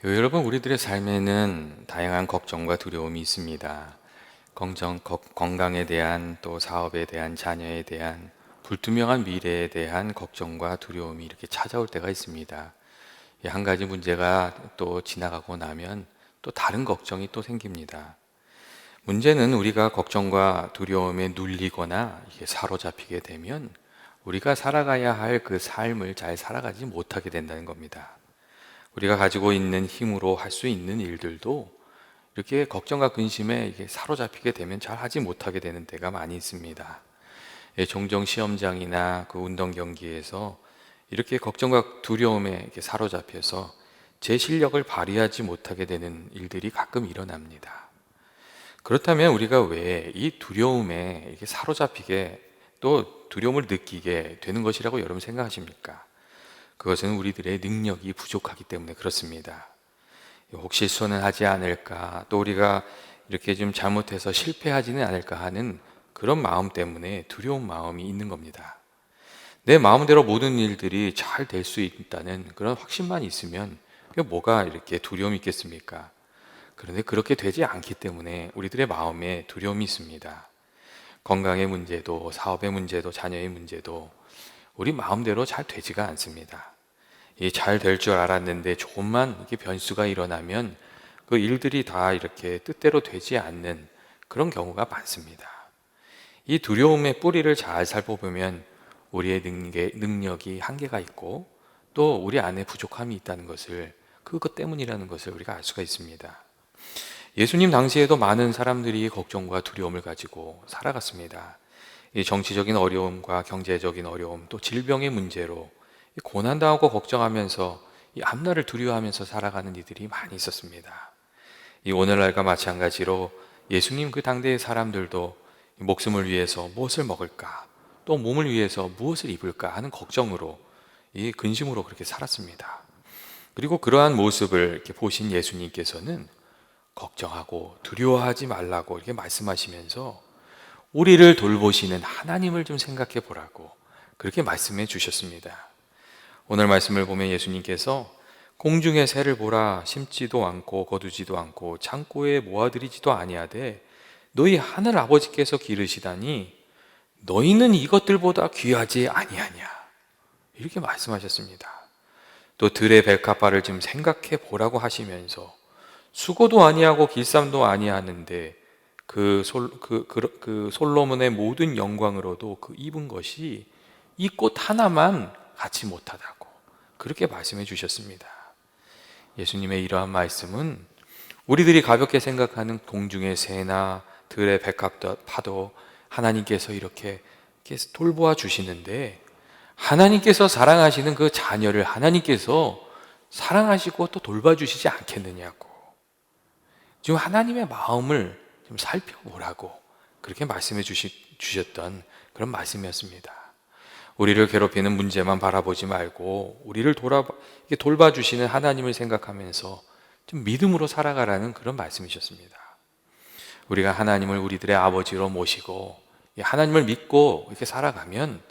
여러분, 우리들의 삶에는 다양한 걱정과 두려움이 있습니다. 건강에 대한, 또 사업에 대한, 자녀에 대한, 불투명한 미래에 대한 걱정과 두려움이 이렇게 찾아올 때가 있습니다. 이 한 가지 문제가 또 지나가고 나면 또 다른 걱정이 또 생깁니다. 문제는 우리가 걱정과 두려움에 눌리거나 이게 사로잡히게 되면 우리가 살아가야 할 그 삶을 잘 살아가지 못하게 된다는 겁니다. 우리가 가지고 있는 힘으로 할 수 있는 일들도 이렇게 걱정과 근심에 이게 사로잡히게 되면 잘 하지 못하게 되는 때가 많이 있습니다. 종종 시험장이나 그 운동 경기에서 이렇게 걱정과 두려움에 이렇게 사로잡혀서 제 실력을 발휘하지 못하게 되는 일들이 가끔 일어납니다. 그렇다면 우리가 왜 이 두려움에 이렇게 사로잡히게 또 두려움을 느끼게 되는 것이라고 여러분 생각하십니까? 그것은 우리들의 능력이 부족하기 때문에 그렇습니다. 혹 실수는 하지 않을까, 또 우리가 이렇게 좀 잘못해서 실패하지는 않을까 하는 그런 마음 때문에 두려운 마음이 있는 겁니다. 내 마음대로 모든 일들이 잘 될 수 있다는 그런 확신만 있으면 그게 뭐가 이렇게 두려움이 있겠습니까? 그런데 그렇게 되지 않기 때문에 우리들의 마음에 두려움이 있습니다. 건강의 문제도, 사업의 문제도, 자녀의 문제도 우리 마음대로 잘 되지가 않습니다. 잘 될 줄 알았는데 조금만 이렇게 변수가 일어나면 그 일들이 다 이렇게 뜻대로 되지 않는 그런 경우가 많습니다. 이 두려움의 뿌리를 잘 살펴보면 우리의 능력이 한계가 있고 또 우리 안에 부족함이 있다는 것을, 그것 때문이라는 것을 우리가 알 수가 있습니다. 예수님 당시에도 많은 사람들이 걱정과 두려움을 가지고 살아갔습니다. 이 정치적인 어려움과 경제적인 어려움, 또 질병의 문제로 고난당하고 걱정하면서 이 앞날을 두려워하면서 살아가는 이들이 많이 있었습니다. 이 오늘날과 마찬가지로 예수님 그 당대의 사람들도 목숨을 위해서 무엇을 먹을까, 또 몸을 위해서 무엇을 입을까 하는 걱정으로, 이 근심으로 그렇게 살았습니다. 그리고 그러한 모습을 이렇게 보신 예수님께서는 걱정하고 두려워하지 말라고 이렇게 말씀하시면서 우리를 돌보시는 하나님을 좀 생각해 보라고 그렇게 말씀해 주셨습니다. 오늘 말씀을 보면 예수님께서 공중의 새를 보라, 심지도 않고 거두지도 않고 창고에 모아들이지도 아니하되 너희 하늘 아버지께서 기르시다니 너희는 이것들보다 귀하지 아니하냐, 이렇게 말씀하셨습니다. 또 들의 벨카바를 좀 생각해 보라고 하시면서 수고도 아니하고 길쌈도 아니하는데 그 솔로몬의 모든 영광으로도 그 입은 것이 이 꽃 하나만 갖지 못하다고 그렇게 말씀해 주셨습니다. 예수님의 이러한 말씀은 우리들이 가볍게 생각하는 공중의 새나 들의 백합파도 하나님께서 이렇게 돌보아 주시는데, 하나님께서 사랑하시는 그 자녀를 하나님께서 사랑하시고 또 돌봐주시지 않겠느냐고, 지금 하나님의 마음을 좀 살펴보라고 그렇게 말씀해 주셨던 그런 말씀이었습니다. 우리를 괴롭히는 문제만 바라보지 말고 우리를 돌봐주시는 하나님을 생각하면서 좀 믿음으로 살아가라는 그런 말씀이셨습니다. 우리가 하나님을 우리들의 아버지로 모시고 하나님을 믿고 이렇게 살아가면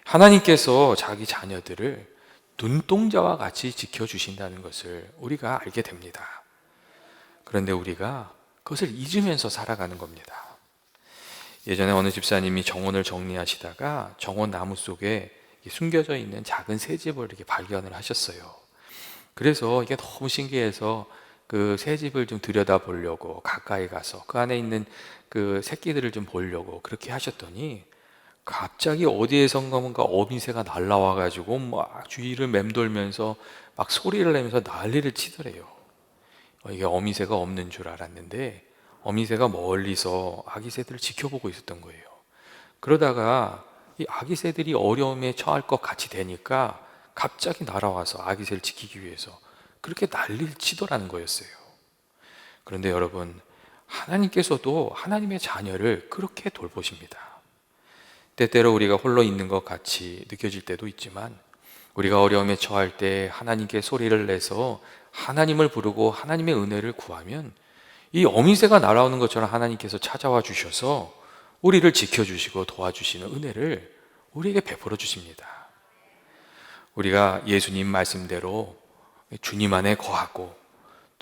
하나님께서 자기 자녀들을 눈동자와 같이 지켜주신다는 것을 우리가 알게 됩니다. 그런데 우리가 그것을 잊으면서 살아가는 겁니다. 예전에 어느 집사님이 정원을 정리하시다가 정원 나무 속에 숨겨져 있는 작은 새집을 이렇게 발견을 하셨어요. 그래서 이게 너무 신기해서 그 새집을 좀 들여다 보려고 가까이 가서 그 안에 있는 그 새끼들을 좀 보려고 그렇게 하셨더니 갑자기 어디에선가 뭔가 어미새가 날라와 가지고 막 주위를 맴돌면서 막 소리를 내면서 난리를 치더래요. 이게 어미새가 없는 줄 알았는데 어미새가 멀리서 아기 새들을 지켜보고 있었던 거예요. 그러다가 이 아기 새들이 어려움에 처할 것 같이 되니까 갑자기 날아와서 아기 새를 지키기 위해서 그렇게 난리를 치더라는 거였어요. 그런데 여러분, 하나님께서도 하나님의 자녀를 그렇게 돌보십니다. 때때로 우리가 홀로 있는 것 같이 느껴질 때도 있지만, 우리가 어려움에 처할 때 하나님께 소리를 내서 하나님을 부르고 하나님의 은혜를 구하면 이 어미새가 날아오는 것처럼 하나님께서 찾아와 주셔서 우리를 지켜주시고 도와주시는 은혜를 우리에게 베풀어 주십니다. 우리가 예수님 말씀대로 주님 안에 거하고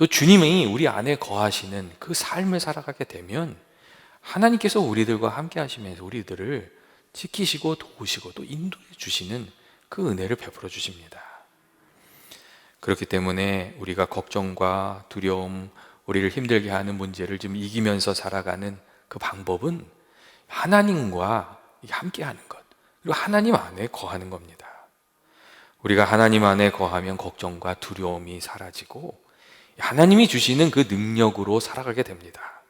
또 주님이 우리 안에 거하시는 그 삶을 살아가게 되면 하나님께서 우리들과 함께 하시면서 우리들을 지키시고 도우시고 또 인도해 주시는 그 은혜를 베풀어 주십니다. 그렇기 때문에 우리가 걱정과 두려움, 우리를 힘들게 하는 문제를 좀 이기면서 살아가는 그 방법은 하나님과 함께 하는 것, 그리고 하나님 안에 거하는 겁니다. 우리가 하나님 안에 거하면 걱정과 두려움이 사라지고 하나님이 주시는 그 능력으로 살아가게 됩니다.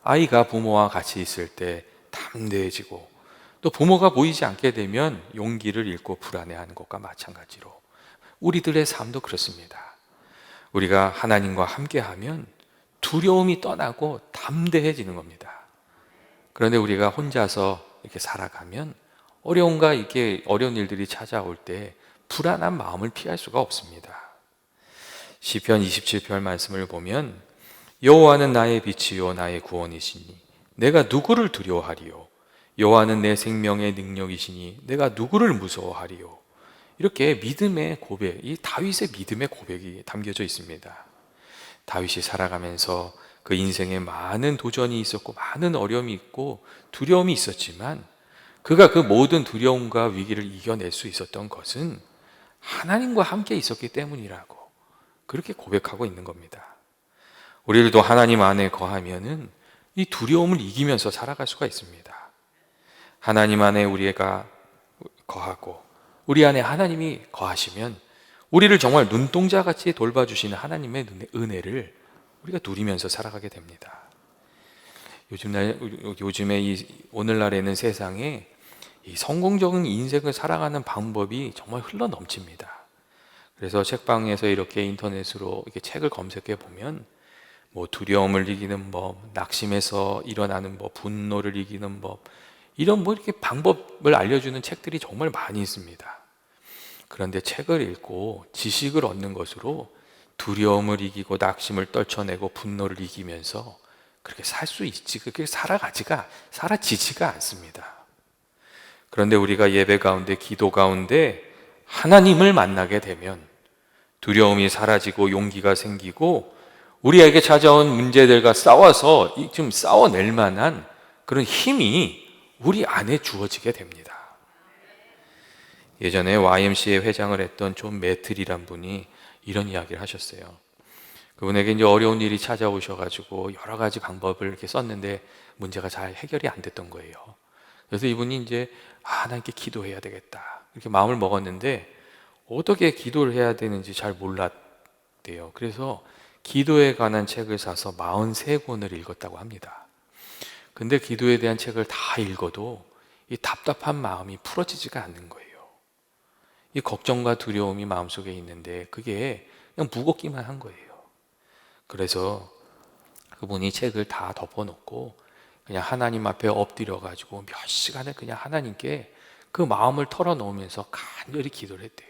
아이가 부모와 같이 있을 때 담대해지고, 또 부모가 보이지 않게 되면 용기를 잃고 불안해하는 것과 마찬가지로 우리들의 삶도 그렇습니다. 우리가 하나님과 함께하면 두려움이 떠나고 담대해지는 겁니다. 그런데 우리가 혼자서 이렇게 살아가면 어려운 일들이 찾아올 때 불안한 마음을 피할 수가 없습니다. 시편 27편 말씀을 보면 여호와는 나의 빛이요 나의 구원이시니 내가 누구를 두려워하리요? 여호와는 내 생명의 능력이시니 내가 누구를 무서워하리요? 이렇게 믿음의 고백, 이 다윗의 믿음의 고백이 담겨져 있습니다. 다윗이 살아가면서 그 인생에 많은 도전이 있었고 많은 어려움이 있고 두려움이 있었지만 그가 그 모든 두려움과 위기를 이겨낼 수 있었던 것은 하나님과 함께 있었기 때문이라고 그렇게 고백하고 있는 겁니다. 우리들도 하나님 안에 거하면은 이 두려움을 이기면서 살아갈 수가 있습니다. 하나님 안에 우리가 거하고 우리 안에 하나님이 거하시면 우리를 정말 눈동자같이 돌봐주시는 하나님의 은혜를 우리가 누리면서 살아가게 됩니다. 요즘에 오늘날에는 세상에 이 성공적인 인생을 살아가는 방법이 정말 흘러 넘칩니다. 그래서 책방에서 이렇게 인터넷으로 이렇게 책을 검색해 보면 뭐 두려움을 이기는 법, 낙심에서 일어나는 법, 분노를 이기는 법, 이런 이렇게 방법을 알려주는 책들이 정말 많이 있습니다. 그런데 책을 읽고 지식을 얻는 것으로 두려움을 이기고 낙심을 떨쳐내고 분노를 이기면서 그렇게 살 수 있지, 그렇게 살아지지가 않습니다. 그런데 우리가 예배 가운데, 기도 가운데 하나님을 만나게 되면 두려움이 사라지고 용기가 생기고 우리에게 찾아온 문제들과 싸워서 좀 싸워낼 만한 그런 힘이 우리 안에 주어지게 됩니다. 예전에 YMCA 회장을 했던 존 매틀이란 분이 이런 이야기를 하셨어요. 그분에게 이제 어려운 일이 찾아오셔가지고 여러 가지 방법을 이렇게 썼는데 문제가 잘 해결이 안 됐던 거예요. 그래서 이분이 이제 하나님께 기도해야 되겠다 이렇게 마음을 먹었는데 어떻게 기도를 해야 되는지 잘 몰랐대요. 그래서 기도에 관한 책을 사서 43권을 읽었다고 합니다. 근데 기도에 대한 책을 다 읽어도 이 답답한 마음이 풀어지지가 않는 거예요. 이 걱정과 두려움이 마음속에 있는데 그게 그냥 무겁기만 한 거예요. 그래서 그분이 책을 다 덮어놓고 그냥 하나님 앞에 엎드려 가지고 몇 시간을 그냥 하나님께 그 마음을 털어놓으면서 간절히 기도를 했대요.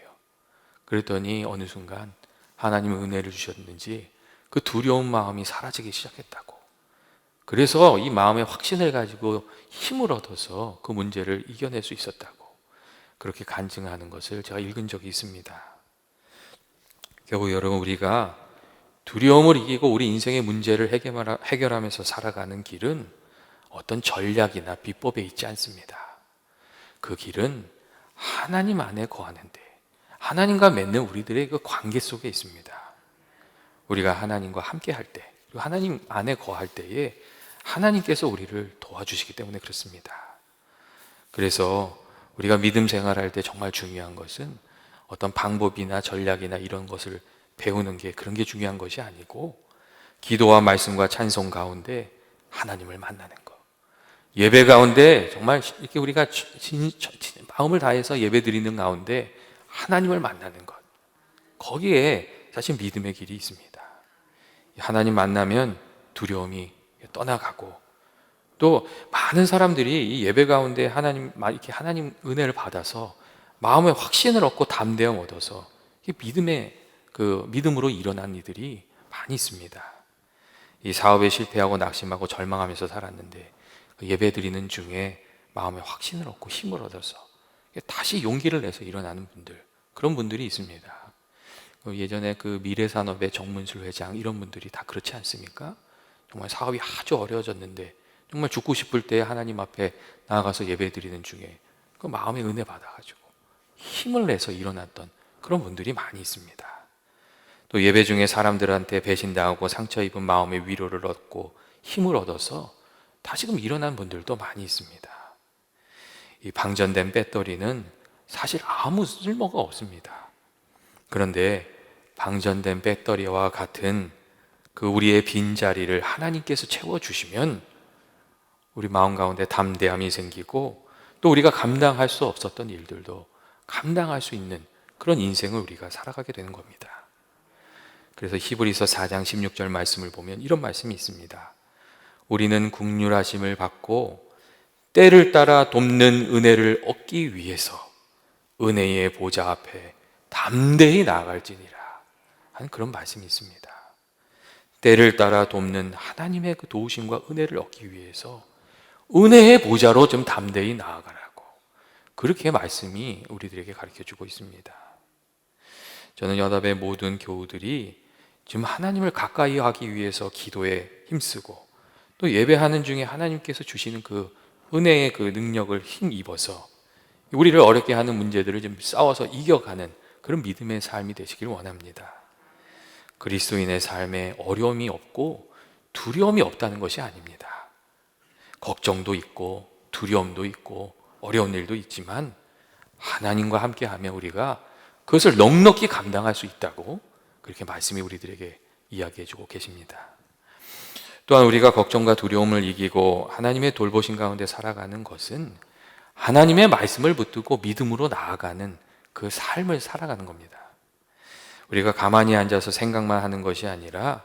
그랬더니 어느 순간 하나님의 은혜를 주셨는지 그 두려운 마음이 사라지기 시작했다고. 그래서 이 마음의 확신을 가지고 힘을 얻어서 그 문제를 이겨낼 수 있었다고 그렇게 간증하는 것을 제가 읽은 적이 있습니다. 결국 여러분, 우리가 두려움을 이기고 우리 인생의 문제를 해결하면서 살아가는 길은 어떤 전략이나 비법에 있지 않습니다. 그 길은 하나님 안에 거하는데 하나님과 맺는 우리들의 그 관계 속에 있습니다. 우리가 하나님과 함께 할 때, 그리고 하나님 안에 거할 때에 하나님께서 우리를 도와주시기 때문에 그렇습니다. 그래서 우리가 믿음 생활할 때 정말 중요한 것은 어떤 방법이나 전략이나 이런 것을 배우는 게 그런 게 중요한 것이 아니고 기도와 말씀과 찬송 가운데 하나님을 만나는 것, 예배 가운데 정말 이렇게 우리가 마음을 다해서 예배 드리는 가운데 하나님을 만나는 것, 거기에 사실 믿음의 길이 있습니다. 하나님 만나면 두려움이 떠나가고 또 많은 사람들이 이 예배 가운데 이렇게 하나님 은혜를 받아서 마음의 확신을 얻고 담대함 얻어서 믿음으로 일어난 이들이 많이 있습니다. 이 사업에 실패하고 낙심하고 절망하면서 살았는데 예배 드리는 중에 마음의 확신을 얻고 힘을 얻어서 다시 용기를 내서 일어나는 분들, 그런 분들이 있습니다. 예전에 그 미래산업의 정문술 회장 이런 분들이 다 그렇지 않습니까? 정말 사업이 아주 어려워졌는데 정말 죽고 싶을 때 하나님 앞에 나아가서 예배 드리는 중에 그 마음의 은혜 받아가지고 힘을 내서 일어났던 그런 분들이 많이 있습니다. 또 예배 중에 사람들한테 배신당하고 상처 입은 마음의 위로를 얻고 힘을 얻어서 다시금 일어난 분들도 많이 있습니다. 이 방전된 배터리는 사실 아무 쓸모가 없습니다. 그런데 방전된 배터리와 같은 그 우리의 빈자리를 하나님께서 채워주시면 우리 마음 가운데 담대함이 생기고 또 우리가 감당할 수 없었던 일들도 감당할 수 있는 그런 인생을 우리가 살아가게 되는 겁니다. 그래서 히브리서 4장 16절 말씀을 보면 이런 말씀이 있습니다. 우리는 긍휼하심을 받고 때를 따라 돕는 은혜를 얻기 위해서 은혜의 보좌 앞에 담대히 나아갈지니라 하는 그런 말씀이 있습니다. 때를 따라 돕는 하나님의 그 도우심과 은혜를 얻기 위해서 은혜의 보좌로 좀 담대히 나아가라고 그렇게 말씀이 우리들에게 가르쳐주고 있습니다. 저는 연합의 모든 교우들이 지금 하나님을 가까이 하기 위해서 기도에 힘쓰고 또 예배하는 중에 하나님께서 주시는 그 은혜의 그 능력을 힘입어서 우리를 어렵게 하는 문제들을 좀 싸워서 이겨가는 그런 믿음의 삶이 되시길 원합니다. 그리스도인의 삶에 어려움이 없고 두려움이 없다는 것이 아닙니다. 걱정도 있고 두려움도 있고 어려운 일도 있지만 하나님과 함께하면 우리가 그것을 넉넉히 감당할 수 있다고 그렇게 말씀이 우리들에게 이야기해주고 계십니다. 또한 우리가 걱정과 두려움을 이기고 하나님의 돌보심 가운데 살아가는 것은 하나님의 말씀을 붙들고 믿음으로 나아가는 그 삶을 살아가는 겁니다. 우리가 가만히 앉아서 생각만 하는 것이 아니라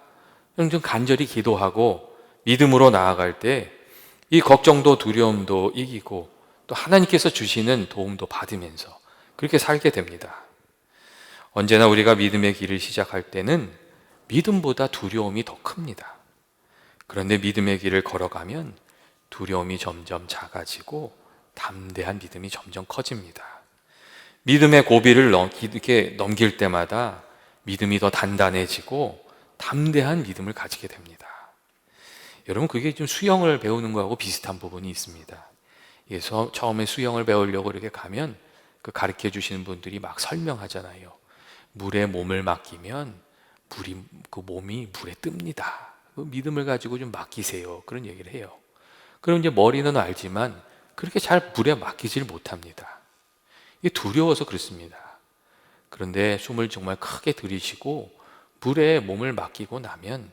좀 간절히 기도하고 믿음으로 나아갈 때 이 걱정도 두려움도 이기고 또 하나님께서 주시는 도움도 받으면서 그렇게 살게 됩니다. 언제나 우리가 믿음의 길을 시작할 때는 믿음보다 두려움이 더 큽니다. 그런데 믿음의 길을 걸어가면 두려움이 점점 작아지고 담대한 믿음이 점점 커집니다. 믿음의 고비를 이렇게 넘길 때마다 믿음이 더 단단해지고 담대한 믿음을 가지게 됩니다. 여러분, 그게 좀 수영을 배우는 거하고 비슷한 부분이 있습니다. 처음에 수영을 배우려고 이렇게 가면 그 가르쳐 주시는 분들이 막 설명하잖아요. 물에 몸을 맡기면 그 몸이 물에 뜹니다. 그 믿음을 가지고 좀 맡기세요. 그런 얘기를 해요. 그럼 이제 머리는 알지만 그렇게 잘 물에 맡기질 못합니다. 이게 두려워서 그렇습니다. 그런데 숨을 정말 크게 들이쉬고 물에 몸을 맡기고 나면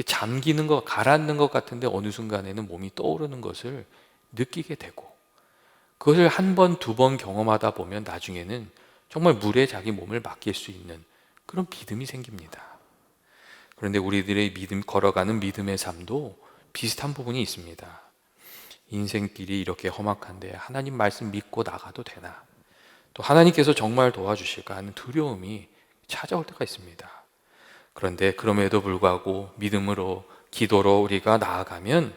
잠기는 것, 가라앉는 것 같은데 어느 순간에는 몸이 떠오르는 것을 느끼게 되고 그것을 한 번, 두 번 경험하다 보면 나중에는 정말 물에 자기 몸을 맡길 수 있는 그런 믿음이 생깁니다. 그런데 우리들의 걸어가는 믿음의 삶도 비슷한 부분이 있습니다. 인생길이 이렇게 험악한데 하나님 말씀 믿고 나가도 되나? 또 하나님께서 정말 도와주실까 하는 두려움이 찾아올 때가 있습니다. 그런데 그럼에도 불구하고 믿음으로 기도로 우리가 나아가면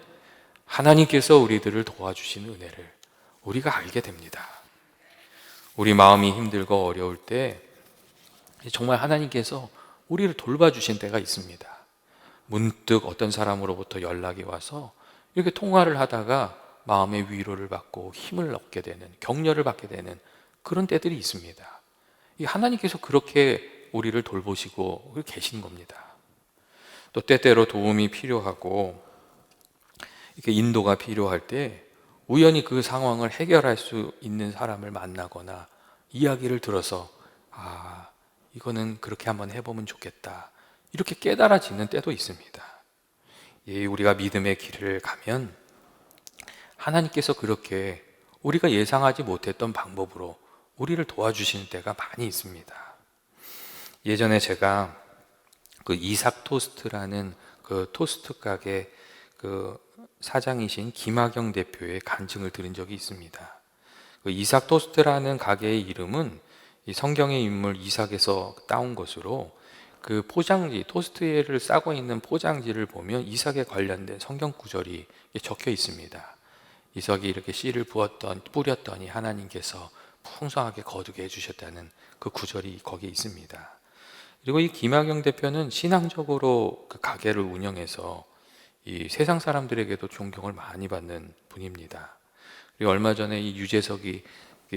하나님께서 우리들을 도와주시는 은혜를 우리가 알게 됩니다. 우리 마음이 힘들고 어려울 때 정말 하나님께서 우리를 돌봐주신 때가 있습니다. 문득 어떤 사람으로부터 연락이 와서 이렇게 통화를 하다가 마음의 위로를 받고 힘을 얻게 되는, 격려를 받게 되는 그런 때들이 있습니다. 하나님께서 그렇게 우리를 돌보시고 계신 겁니다. 또 때때로 도움이 필요하고 이렇게 인도가 필요할 때 우연히 그 상황을 해결할 수 있는 사람을 만나거나 이야기를 들어서 이거는 그렇게 한번 해보면 좋겠다 이렇게 깨달아지는 때도 있습니다. 우리가 믿음의 길을 가면 하나님께서 그렇게 우리가 예상하지 못했던 방법으로 우리를 도와주시는 때가 많이 있습니다. 예전에 제가 그 이삭 토스트라는 그 토스트 가게 그 사장이신 김학영 대표의 간증을 들은 적이 있습니다. 그 이삭 토스트라는 가게의 이름은 이 성경의 인물 이삭에서 따온 것으로 그 포장지, 토스트를 싸고 있는 포장지를 보면 이삭에 관련된 성경 구절이 적혀 있습니다. 이삭이 이렇게 씨를 뿌렸더니 하나님께서 풍성하게 거두게 해주셨다는 그 구절이 거기에 있습니다. 그리고 이 김학영 대표는 신앙적으로 그 가게를 운영해서 이 세상 사람들에게도 존경을 많이 받는 분입니다. 그리고 얼마 전에 이 유재석이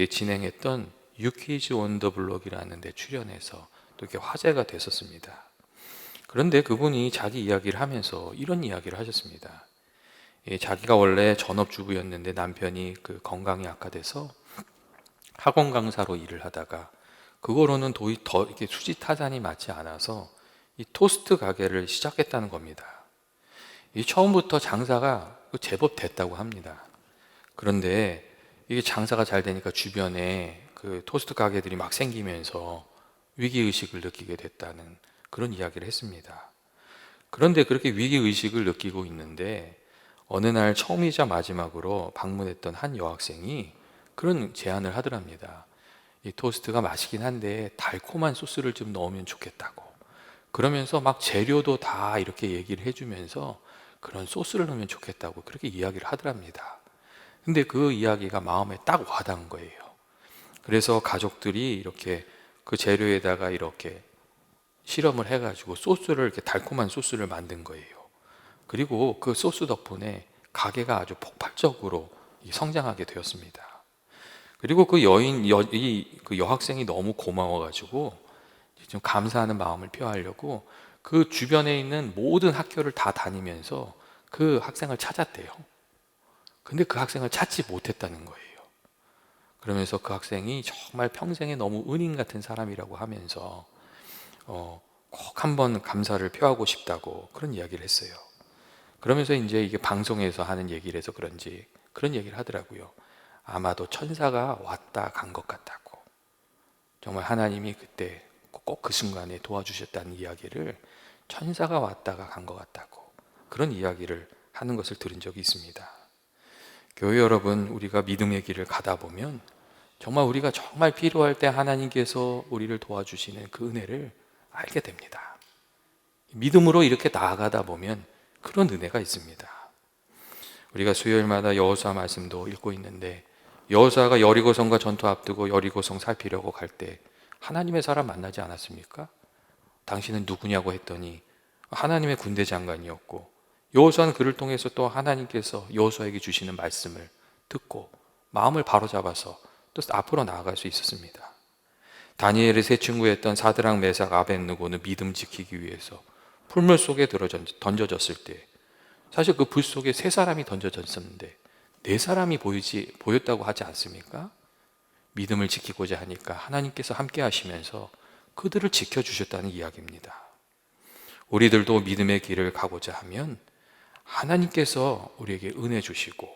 진행했던 유퀴즈 온 더 블록이라는 데 출연해서 또 이렇게 화제가 됐었습니다. 그런데 그분이 자기 이야기를 하면서 이런 이야기를 하셨습니다. 자기가 원래 전업주부였는데 남편이 그 건강이 악화돼서 학원 강사로 일을 하다가 그거로는 도저히 더 이렇게 수지타산이 맞지 않아서 이 토스트 가게를 시작했다는 겁니다. 이 처음부터 장사가 제법 됐다고 합니다. 그런데 이게 장사가 잘 되니까 주변에 그 토스트 가게들이 막 생기면서 위기의식을 느끼게 됐다는 그런 이야기를 했습니다. 그런데 그렇게 위기의식을 느끼고 있는데 어느 날 처음이자 마지막으로 방문했던 한 여학생이 그런 제안을 하더랍니다. 이 토스트가 맛있긴 한데 달콤한 소스를 좀 넣으면 좋겠다고. 그러면서 막 재료도 다 이렇게 얘기를 해주면서 그런 소스를 넣으면 좋겠다고 그렇게 이야기를 하더랍니다. 근데 그 이야기가 마음에 딱 와닿은 거예요. 그래서 가족들이 이렇게 그 재료에다가 이렇게 실험을 해가지고 소스를 이렇게 달콤한 소스를 만든 거예요. 그리고 그 소스 덕분에 가게가 아주 폭발적으로 성장하게 되었습니다. 그리고 그 그 여학생이 너무 고마워가지고 좀 감사하는 마음을 표하려고 그 주변에 있는 모든 학교를 다 다니면서 그 학생을 찾았대요. 근데 그 학생을 찾지 못했다는 거예요. 그러면서 그 학생이 정말 평생에 너무 은인 같은 사람이라고 하면서 꼭 한번 감사를 표하고 싶다고 그런 이야기를 했어요. 그러면서 이제 이게 방송에서 하는 얘기를 해서 그런지 그런 얘기를 하더라고요. 아마도 천사가 왔다 간 것 같다고. 정말 하나님이 그때 꼭 그 순간에 도와주셨다는 이야기를 천사가 왔다가 간 것 같다고 그런 이야기를 하는 것을 들은 적이 있습니다. 교회 여러분, 우리가 믿음의 길을 가다 보면 정말 우리가 정말 필요할 때 하나님께서 우리를 도와주시는 그 은혜를 알게 됩니다. 믿음으로 이렇게 나아가다 보면 그런 은혜가 있습니다. 우리가 수요일마다 여호수아 말씀도 읽고 있는데 여호수아가 여리고성과 전투 앞두고 여리고성 살피려고 갈 때 하나님의 사람 만나지 않았습니까? 당신은 누구냐고 했더니 하나님의 군대 장관이었고 여호수아는 그를 통해서 또 하나님께서 여호수아에게 주시는 말씀을 듣고 마음을 바로잡아서 또 앞으로 나아갈 수 있었습니다. 다니엘의 세 친구였던 사드락, 메삭, 아벳느고는 믿음 지키기 위해서 풀물 속에 던져졌을 때 사실 그 불 속에 세 사람이 던져졌었는데 네 사람이 보였다고 하지 않습니까? 믿음을 지키고자 하니까 하나님께서 함께 하시면서 그들을 지켜주셨다는 이야기입니다. 우리들도 믿음의 길을 가고자 하면 하나님께서 우리에게 은혜 주시고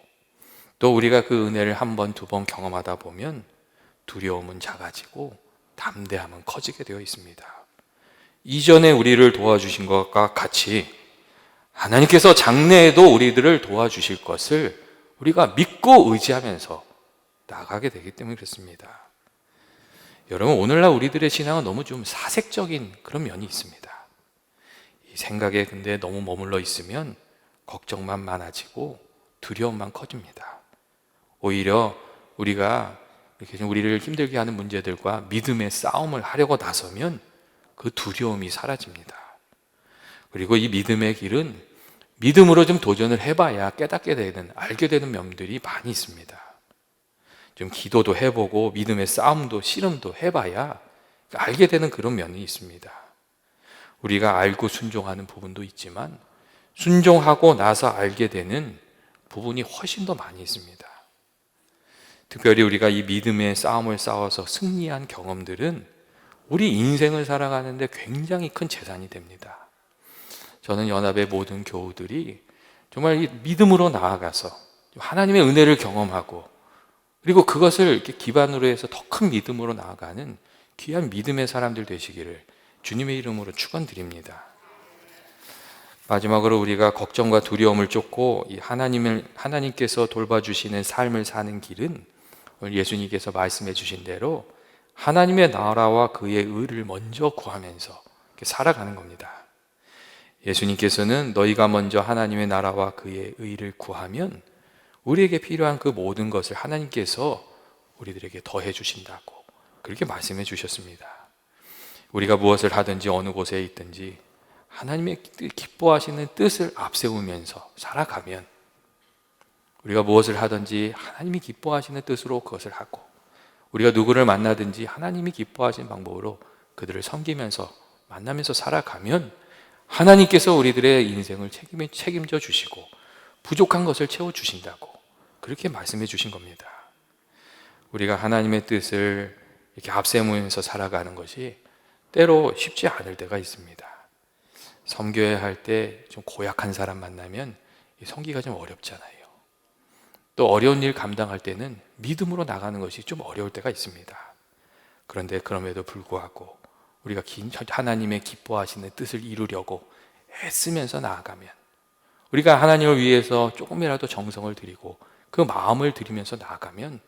또 우리가 그 은혜를 한 번, 두 번 경험하다 보면 두려움은 작아지고 담대함은 커지게 되어 있습니다. 이전에 우리를 도와주신 것과 같이 하나님께서 장래에도 우리들을 도와주실 것을 우리가 믿고 의지하면서 나가게 되기 때문에 그렇습니다. 여러분, 오늘날 우리들의 신앙은 너무 좀 사색적인 그런 면이 있습니다. 이 생각에 근데 너무 머물러 있으면 걱정만 많아지고 두려움만 커집니다. 오히려 우리가 이렇게 좀 우리를 힘들게 하는 문제들과 믿음의 싸움을 하려고 나서면 그 두려움이 사라집니다. 그리고 이 믿음의 길은 믿음으로 좀 도전을 해봐야 깨닫게 되는, 알게 되는 면들이 많이 있습니다. 좀 기도도 해보고 믿음의 싸움도 씨름도 해봐야 알게 되는 그런 면이 있습니다. 우리가 알고 순종하는 부분도 있지만 순종하고 나서 알게 되는 부분이 훨씬 더 많이 있습니다. 특별히 우리가 이 믿음의 싸움을 싸워서 승리한 경험들은 우리 인생을 살아가는데 굉장히 큰 재산이 됩니다. 저는 연합의 모든 교우들이 정말 이 믿음으로 나아가서 하나님의 은혜를 경험하고 그리고 그것을 이렇게 기반으로 해서 더 큰 믿음으로 나아가는 귀한 믿음의 사람들 되시기를 주님의 이름으로 축원드립니다. 마지막으로 우리가 걱정과 두려움을 쫓고 이 하나님께서 돌봐주시는 삶을 사는 길은 오늘 예수님께서 말씀해 주신 대로 하나님의 나라와 그의 의를 먼저 구하면서 이렇게 살아가는 겁니다. 예수님께서는 너희가 먼저 하나님의 나라와 그의 의를 구하면 우리에게 필요한 그 모든 것을 하나님께서 우리들에게 더해 주신다고 그렇게 말씀해 주셨습니다. 우리가 무엇을 하든지 어느 곳에 있든지 하나님의 기뻐하시는 뜻을 앞세우면서 살아가면, 우리가 무엇을 하든지 하나님이 기뻐하시는 뜻으로 그것을 하고, 우리가 누구를 만나든지 하나님이 기뻐하시는 방법으로 그들을 섬기면서 만나면서 살아가면 하나님께서 우리들의 인생을 책임져 주시고 부족한 것을 채워주신다고 그렇게 말씀해 주신 겁니다. 우리가 하나님의 뜻을 이렇게 앞세우면서 살아가는 것이 때로 쉽지 않을 때가 있습니다. 섬겨야 할 때 좀 고약한 사람 만나면 섬기가 좀 어렵잖아요. 또 어려운 일 감당할 때는 믿음으로 나가는 것이 좀 어려울 때가 있습니다. 그런데 그럼에도 불구하고 우리가 하나님의 기뻐하시는 뜻을 이루려고 애쓰면서 나아가면, 우리가 하나님을 위해서 조금이라도 정성을 들이고 그 마음을 들이면서 나아가면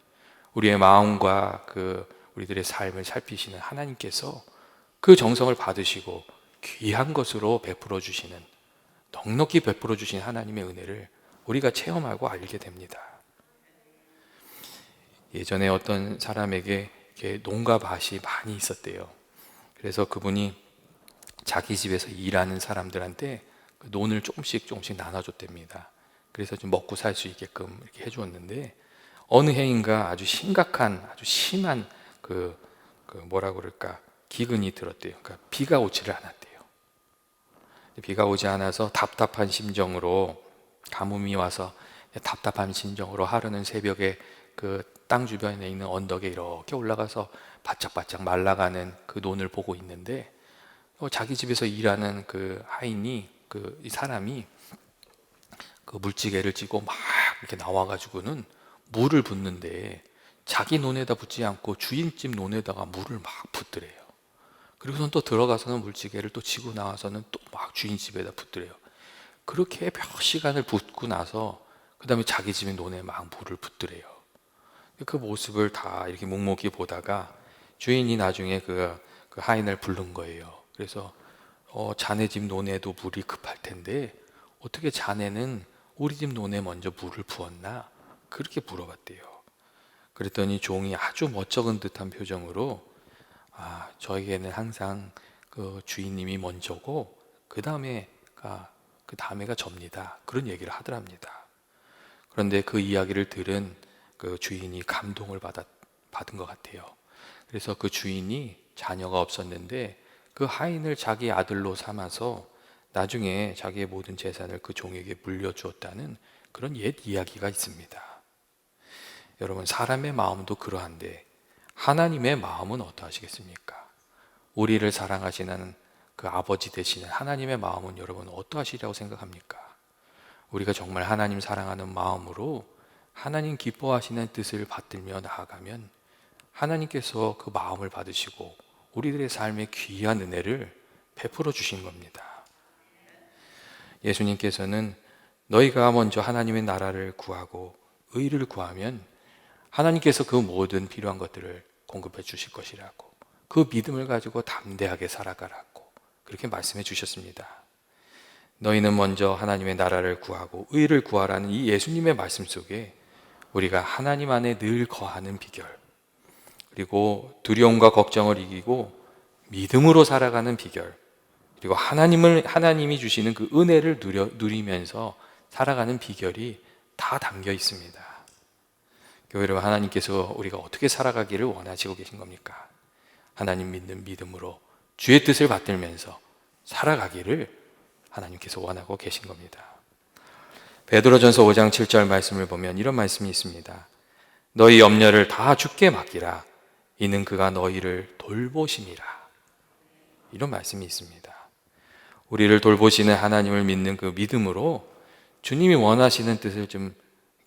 우리의 마음과 우리들의 삶을 살피시는 하나님께서 그 정성을 받으시고 귀한 것으로 베풀어 주시는, 넉넉히 베풀어 주신 하나님의 은혜를 우리가 체험하고 알게 됩니다. 예전에 어떤 사람에게 농가 밭이 많이 있었대요. 그래서 그분이 자기 집에서 일하는 사람들한테 그 논을 조금씩 나눠줬답니다. 그래서 좀 먹고 살 수 있게끔 이렇게 해주었는데, 어느 해인가 아주 심각한, 아주 심한 기근이 들었대요. 그러니까 비가 오지를 않았대요. 비가 오지 않아서 답답한 심정으로, 가뭄이 와서 답답한 심정으로 하루는 새벽에 그 땅 주변에 있는 언덕에 이렇게 올라가서 바짝바짝 말라가는 그 논을 보고 있는데, 자기 집에서 일하는 그 하인이, 이 사람이 그 물지개를 쥐고 막 이렇게 나와가지고는 물을 붓는데, 자기 논에다 붓지 않고 주인집 논에다가 물을 막 붓더래요. 그리고선 또 들어가서는 물지개를 또 쥐고 나와서는 또 막 주인집에다 붓더래요. 그렇게 몇 시간을 붓고 나서 그 다음에 자기 집의 논에 막 물을 붓더래요. 그 모습을 다 이렇게 묵묵히 보다가 주인이 나중에 그 하인을 부른 거예요. 그래서 자네 집 논에도 물이 급할 텐데 어떻게 자네는 우리 집 논에 먼저 물을 부었나? 그렇게 물어봤대요. 그랬더니 종이 아주 멋쩍은 듯한 표정으로, 저에게는 항상 그 주인님이 먼저고 그 다음에가 접니다. 그런 얘기를 하더랍니다. 그런데 그 이야기를 들은 그 주인이 감동을 받은 것 같아요. 그래서 그 주인이 자녀가 없었는데 그 하인을 자기 아들로 삼아서 나중에 자기의 모든 재산을 그 종에게 물려주었다는 그런 옛 이야기가 있습니다. 여러분, 사람의 마음도 그러한데 하나님의 마음은 어떠하시겠습니까? 우리를 사랑하시는 그 아버지 되시는 하나님의 마음은 여러분 어떠하시리라고 생각합니까? 우리가 정말 하나님 사랑하는 마음으로 하나님 기뻐하시는 뜻을 받들며 나아가면 하나님께서 그 마음을 받으시고 우리들의 삶에 귀한 은혜를 베풀어 주신 겁니다. 예수님께서는 너희가 먼저 하나님의 나라를 구하고 의를 구하면 하나님께서 그 모든 필요한 것들을 공급해 주실 것이라고, 그 믿음을 가지고 담대하게 살아가라고 그렇게 말씀해 주셨습니다. 너희는 먼저 하나님의 나라를 구하고 의를 구하라는 이 예수님의 말씀 속에 우리가 하나님 안에 늘 거하는 비결, 그리고 두려움과 걱정을 이기고 믿음으로 살아가는 비결, 그리고 하나님이 주시는 그 은혜를 누리면서 살아가는 비결이 다 담겨 있습니다. 교회 여러분, 하나님께서 우리가 어떻게 살아가기를 원하시고 계신 겁니까? 하나님 믿는 믿음으로 주의 뜻을 받들면서 살아가기를 하나님께서 원하고 계신 겁니다. 베드로전서 5장 7절 말씀을 보면 이런 말씀이 있습니다. 너희 염려를 다 주께 맡기라. 이는 그가 너희를 돌보심이라. 이런 말씀이 있습니다. 우리를 돌보시는 하나님을 믿는 그 믿음으로 주님이 원하시는 뜻을 좀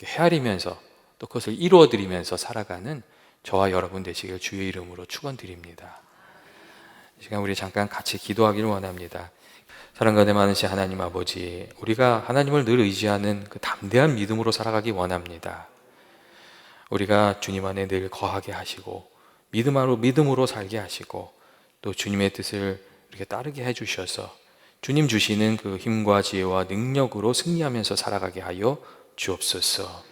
헤아리면서 또 그것을 이루어드리면서 살아가는 저와 여러분 되시길 주의 이름으로 축원드립니다. 이 시간 우리 잠깐 같이 기도하기를 원합니다. 사랑과 은혜 많으신 하나님 아버지, 우리가 하나님을 늘 의지하는 그 담대한 믿음으로 살아가기 원합니다. 우리가 주님 안에 늘 거하게 하시고 믿음으로 살게 하시고 또 주님의 뜻을 이렇게 따르게 해주셔서 주님 주시는 그 힘과 지혜와 능력으로 승리하면서 살아가게 하여 주옵소서.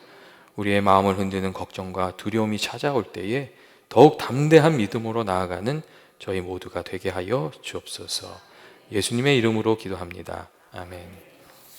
우리의 마음을 흔드는 걱정과 두려움이 찾아올 때에 더욱 담대한 믿음으로 나아가는 저희 모두가 되게 하여 주옵소서. 예수님의 이름으로 기도합니다. 아멘.